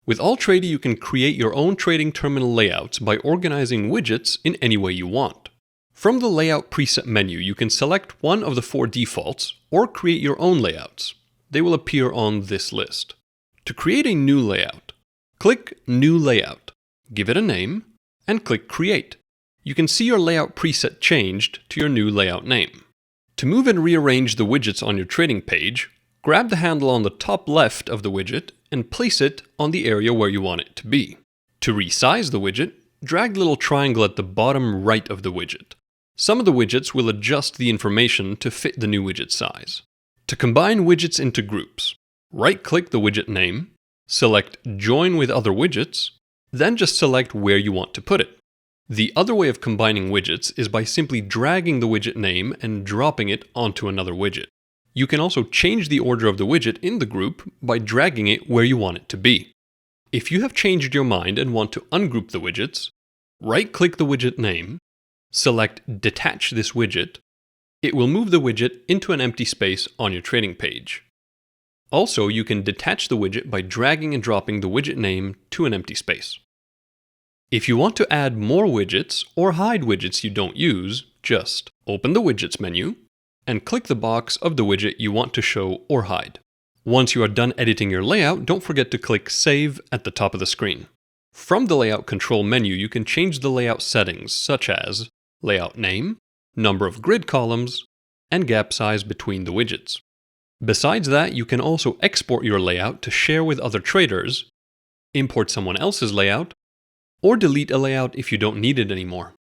With Altrady, you can create your own trading terminal layouts by organizing widgets in any way you want. From the Layout preset menu, you can select one of the 4 defaults or create your own layouts. They will appear on this list. To create a new layout, click New Layout, give it a name, and click Create. You can see your layout preset changed to your new layout name. To move and rearrange the widgets on your trading page, grab the handle on the top left of the widget and place it on the area where you want it to be. To resize the widget, drag the little triangle at the bottom right of the widget. Some of the widgets will adjust the information to fit the new widget size. To combine widgets into groups, right-click the widget name, select Join with other widgets, then just select where you want to put it. The other way of combining widgets is by simply dragging the widget name and dropping it onto another widget. You can also change the order of the widget in the group by dragging it where you want it to be. If you have changed your mind and want to ungroup the widgets, right-click the widget name, select Detach this widget. It will move the widget into an empty space on your trading page. Also, you can detach the widget by dragging and dropping the widget name to an empty space. If you want to add more widgets or hide widgets you don't use, just open the Widgets menu and click the box of the widget you want to show or hide. Once you are done editing your layout, don't forget to click Save at the top of the screen. From the Layout Control menu, you can change the layout settings such as layout name, number of grid columns, and gap size between the widgets. Besides that, you can also export your layout to share with other traders, import someone else's layout, or delete a layout if you don't need it anymore.